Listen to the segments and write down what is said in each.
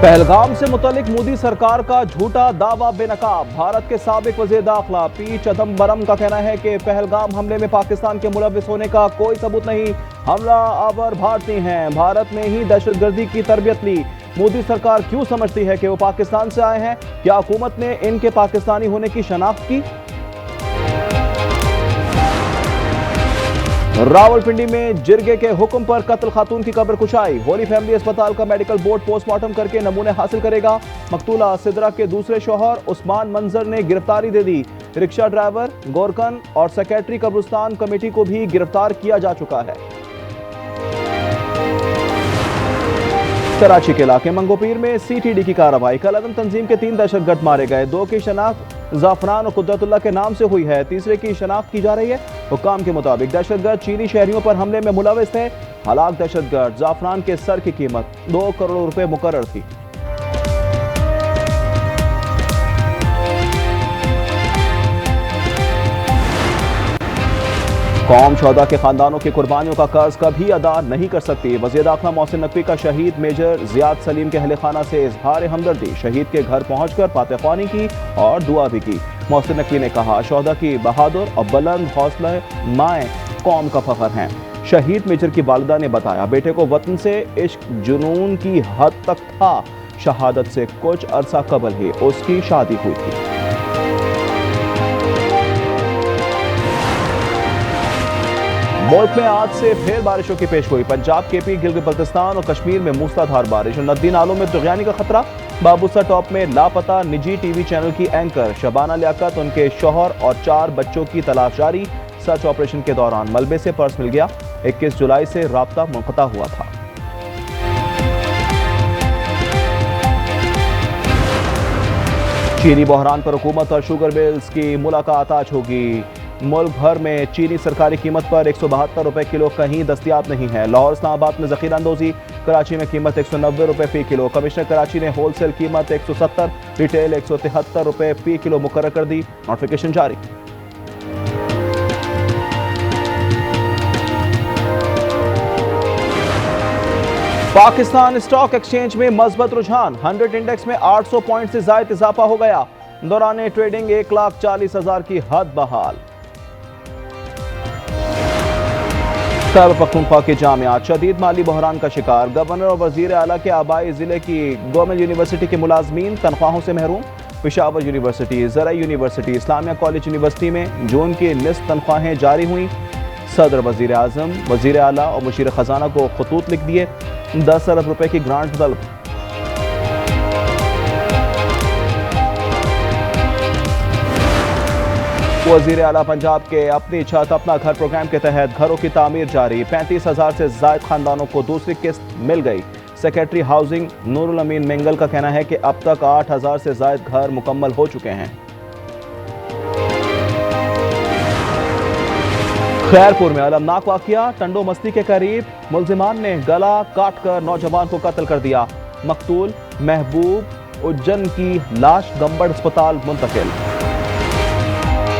पहलगाम से मुतालिक मोदी सरकार का झूठा दावा बेनकाब। भारत के साबिक वज़ीर दाखिला पी चिदंबरम का कहना है कि पहलगाम हमले में पाकिस्तान के मुलव्विस होने का कोई सबूत नहीं। हमला आवर भारतीय हैं, भारत ने ही दहशतगर्दी की तरबियत ली। मोदी सरकार क्यों समझती है कि वो पाकिस्तान से आए हैं? क्या हुकूमत ने इनके पाकिस्तानी होने की शनाख्त की? रावलपिंडी में जिरगे के हुक्म पर कत्ल खातून की कब्र कुशाई। होली फैमिली अस्पताल का मेडिकल बोर्ड पोस्टमार्टम करके नमूने हासिल करेगा। मकतूला सिदरा के दूसरे शौहर उस्मान मंजर ने गिरफ्तारी दे दी। रिक्शा ड्राइवर, गोरकन और सेक्रेटरी कब्रिस्तान कमेटी को भी गिरफ्तार किया जा चुका है। कराची के इलाके मंगोपीर में सीटीडी की कार्रवाई। कल अदम तंजीम के 3 दहशतगर्द मारे गए। 2 की शनाख्त जाफरान और कुदरतुल्लाह के नाम से हुई है, तीसरे की शनाख्त की जा रही है। हुक्काम के मुताबिक दहशतगर्द चीनी शहरियों पर हमले में मुलव्विस थे। हलाक दहशतगर्द जाफरान के सर की कीमत 2 करोड़ रुपए मुकर्रर थी। कौम शोहदा के खानदानों की कुर्बानियों का कर्ज कभी अदा नहीं कर सकती। वज़ीर दाखिला मोहसिन नकवी का शहीद मेजर जियाद सलीम के अहले खाना से इजहार हमदर्दी। शहीद के घर पहुंचकर फातहख्वानी की और दुआ भी की। मोहसिन नकवी ने कहा, शोहदा की बहादुर और बुलंद हौसला माएँ कौम का फख्र हैं। शहीद मेजर की वालिदा ने बताया, बेटे को वतन से इश्क जुनून की हद तक था। शहादत से कुछ अरसा कबल ही उसकी शादी हुई थी। मुल्क में आज से फिर बारिशों की पेशगोई। पंजाब, केपी, गिलगित बल्तिस्तान और कश्मीर में मूसलाधार बारिश। नदी नालों में तुग़यानी का खतरा। बाबूसा टॉप में लापता निजी टीवी चैनल की एंकर शबाना लियाकत, उनके शौहर और 4 बच्चों की तलाश जारी। सर्च ऑपरेशन के दौरान मलबे से पर्स मिल गया। 21 जुलाई से राब्ता मुनक़ता हुआ था। चीनी बहरान पर हुकूमत और शुगर मिल्स की मुलाकात आज होगी। मुल्क भर में चीनी सरकारी कीमत पर 172 रुपए किलो कहीं दस्तियाब नहीं है। लाहौर इस्लामाबाद में ज़ख़ीरा अंदोज़ी। कराची में कीमत 190 रुपए फी किलो। कमिश्नर कराची ने होलसेल कीमत 170, रिटेल 173 रुपए फी किलो मुकर्रर कर दी। नोटिफिकेशन जारी। पाकिस्तान स्टॉक एक्सचेंज में मजबूत रुझान। 100 इंडेक्स में 800 पॉइंट से ज़ायद इजाफा हो गया। दौरान ट्रेडिंग 1,40,000 की हद बहाल। खैबर पख्तूनख्वा के जामियात शदीद माली बहरान का शिकार। गवर्नर और वजीर आला के आबाई जिले की गवर्नमेंट यूनिवर्सिटी के मुलाजमीन तनख्वाहों से महरूम। पेशावर यूनिवर्सिटी, ज़राई यूनिवर्सिटी, इस्लामिया कॉलेज यूनिवर्सिटी में जून की निस्फ तनख्वाहें जारी हुई। सदर, वजीर आजम, वजीर आला और मुशीर खजाना को खतूत लिख दिए। 10 अरब रुपए की ग्रांट तलब। वज़ीर आला पंजाब के अपनी छत अपना घर प्रोग्राम के तहत घरों की तामीर जारी। 35,000 से ज़ायद खानदानों को दूसरी किस्त मिल गई। सेक्रेटरी हाउसिंग नूरुल अमीन मेंगल का कहना है कि अब तक 8,000 से ज़ायद घर मुकम्मल हो चुके हैं। खैरपुर में अलमनाक वाक़िया। टंडो मस्ती के करीब मुलजिमान ने गला काट कर नौजवान को कत्ल कर दिया। मकतूल महबूब उज्जैन की लाश गंबड़ अस्पताल मुंतकिल।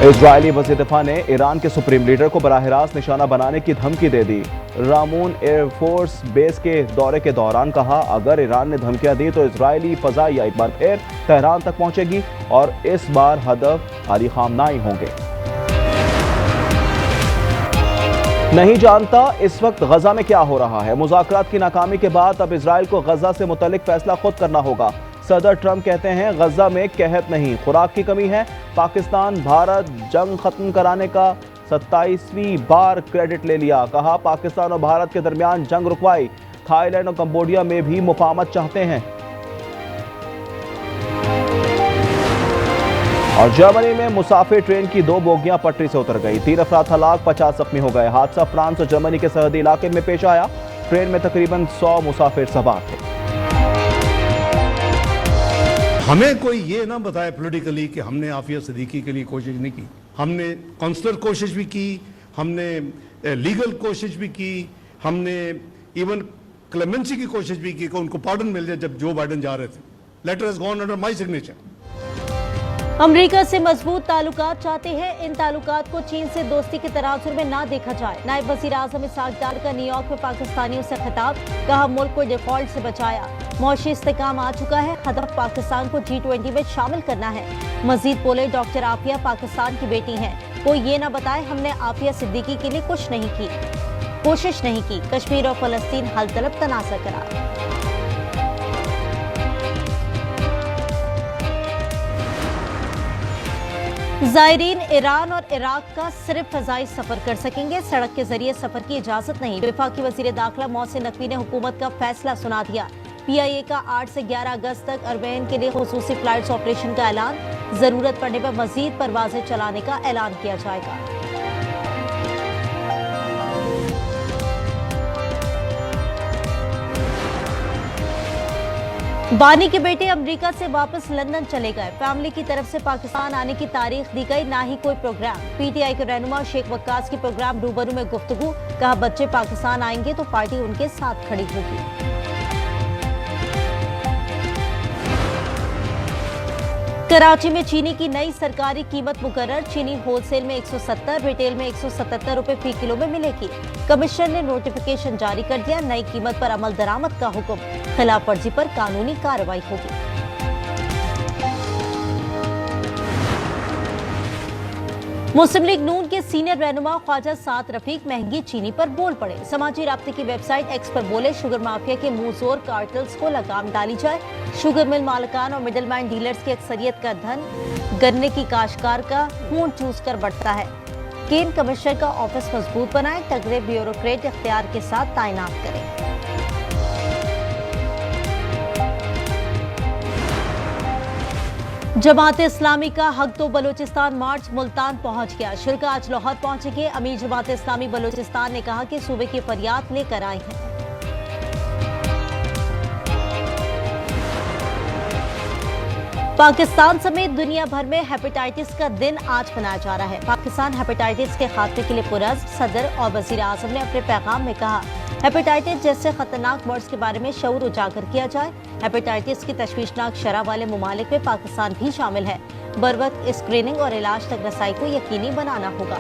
इजरायली वज़ीर दिफा ने ईरान के सुप्रीम लीडर को बराह रास्त निशाना बनाने की धमकी दे दी। रामून एयरफोर्स बेस के दौरे के दौरान कहा, अगर ईरान ने धमकियां दी तो इजरायली फ़ज़ाइया एक बार फिर तेहरान तक पहुंचेगी और इस बार हदफ अली खामनाई होंगे। नहीं जानता इस वक्त गजा में क्या हो रहा है। मुज़ाकरात की नाकामी के बाद अब इजराइल को गजा से मुतल्लिक फैसला खुद करना होगा। सदर ट्रंप कहते हैं, गजा में कहत नहीं, खुराक की कमी है। पाकिस्तान भारत जंग खत्म कराने का 27वीं बार क्रेडिट ले लिया। कहा, पाकिस्तान और भारत के दरमियान जंग रुकवाई। थाईलैंड और कंबोडिया में भी मुफाहमत चाहते हैं। और जर्मनी में मुसाफिर ट्रेन की 2 बोगियां पटरी से उतर गई। 3 अफराद हलाक, 50 जख्मी हो गए। हादसा फ्रांस और जर्मनी के सरहदी इलाके में पेश आया। ट्रेन में तकरीबन 100 मुसाफिर सवार थे। हमें कोई ये ना बताए पॉलिटिकली कि हमने आफिया सिद्दीकी के लिए कोशिश नहीं की। हमने काउंसलर कोशिश भी की, हमने लीगल कोशिश भी की, हमने इवन क्लेमेंसी की कोशिश भी की कि उनको पार्डन मिल जाए जब जो बाइडन जा रहे थे। Letter has gone under my signature. America से मजबूत ताल्लुकात चाहते हैं। इन ताल्लुकात को चीन से दोस्ती के तनाजुर में ना देखा जाए। नायब वज़ीर आज़म इसहाक डार का न्यूयॉर्क में पाकिस्तानियों से खिताब। कहा, मुल्क को डिफॉल्ट से बचाया। मौशी इस्तेकाम आ चुका है। हदफ पाकिस्तान को G20 में शामिल करना है। मजीद बोले, डॉक्टर आफिया पाकिस्तान की बेटी हैं। कोई ये ना बताए हमने आफिया सिद्दीकी के लिए कोशिश नहीं की। कश्मीर और फलस्तीन हल तलब तनाज़ा करार। ज़ायरीन ईरान और इराक का सिर्फ फ़ज़ाई सफर कर सकेंगे, सड़क के जरिए सफर की इजाजत नहीं। वफाकी वज़ीर दाखिला मोहसिन नकवी ने हुकूमत का फैसला सुना दिया। PIA का 8 से 11 अगस्त तक अरबैन के लिए खुसूसी फ्लाइट्स ऑपरेशन का ऐलान। जरूरत पड़ने पर मजीद परवाजें चलाने का ऐलान किया जाएगा। बानी के बेटे अमेरिका से वापस लंदन चले गए। फैमिली की तरफ से पाकिस्तान आने की तारीख दी गई, ना ही कोई प्रोग्राम। PTI के रहनुमा शेख वक्कास की प्रोग्राम रूबरू में गुफ्तगू। कहा, बच्चे पाकिस्तान आएंगे तो पार्टी उनके साथ खड़ी होगी। कराची में चीनी की नई सरकारी कीमत मुकर्रर। चीनी होलसेल में 170, रिटेल में 177 रुपए फी किलो में मिलेगी। कमिश्नर ने नोटिफिकेशन जारी कर दिया। नई कीमत पर अमल दरामद का हुक्म। खिलाफ वर्जी पर कानूनी कार्रवाई होगी। मुस्लिम लीग नून के सीनियर रहनुमा ख्वाजा साद रफीक महंगी चीनी पर बोल पड़े। समाजी राब्ते की वेबसाइट एक्स पर बोले, शुगर माफिया के मुंहजोर कार्टल्स को लगाम डाली जाए। शुगर मिल मालिकान और मिडलमैन डीलर्स की अक्सरियत का धन गन्ने की काश्तकार का खून चूस कर बढ़ता है। केन कमिश्नर का ऑफिस मजबूत बनाए, तगड़े ब्यूरोक्रेट इख्तियार के साथ तैनात करें। जमात इस्लामी का हक तो बलूचिस्तान मार्च मुल्तान पहुंच गया। शिरका आज लाहौर पहुंचेंगे। अमीर जमात इस्लामी बलूचिस्तान ने कहा कि सूबे की फरियाद लेकर आए हैं। पाकिस्तान समेत दुनिया भर में हेपेटाइटिस का दिन आज मनाया जा रहा है। पाकिस्तान हेपेटाइटिस के खात्मे के लिए पुरज़्म। सदर और वज़ीर आज़म ने अपने पैगाम में कहा, हेपेटाइटिस जैसे खतरनाक मर्ज के बारे में शऊर उजागर किया जाए। हेपेटाइटिस की तशवीशनाक शरह वाले मुमालिक में पाकिस्तान भी शामिल है। बरवक्त स्क्रीनिंग और इलाज तक रसाई को यकीनी बनाना होगा।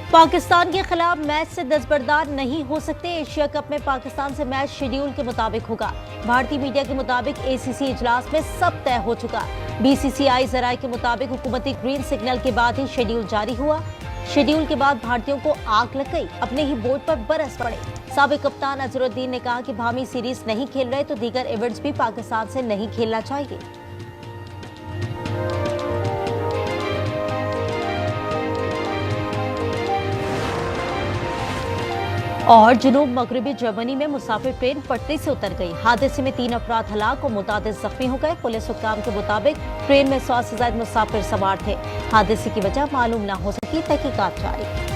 पाकिस्तान के खिलाफ मैच से दस्तबरदार नहीं हो सकते। एशिया कप में पाकिस्तान से मैच शेड्यूल के मुताबिक होगा। भारतीय मीडिया के मुताबिक ACC इजलास में सब तय हो चुका। BCCI जराये के मुताबिक हुकूमती ग्रीन सिग्नल के बाद ही शेड्यूल जारी हुआ। शेड्यूल के बाद भारतीयों को आग लग गई, अपने ही बोर्ड पर बरस पड़े। साबिक कप्तान अजहरुद्दीन ने कहा कि भामी सीरीज नहीं खेल रहे तो दीगर इवेंट्स भी पाकिस्तान से नहीं खेलना चाहिए। और जुनूब मगरबी जर्मनी में मुसाफिर ट्रेन पटरी से उतर गई। हादसे में 3 अफराद हलाक और मुतादिद जख्मी हो गए। पुलिस हुक्काम के मुताबिक ट्रेन में 100 से ज्यादा मुसाफिर सवार थे। हादसे की वजह मालूम न हो सकी, तहकीकात जारी।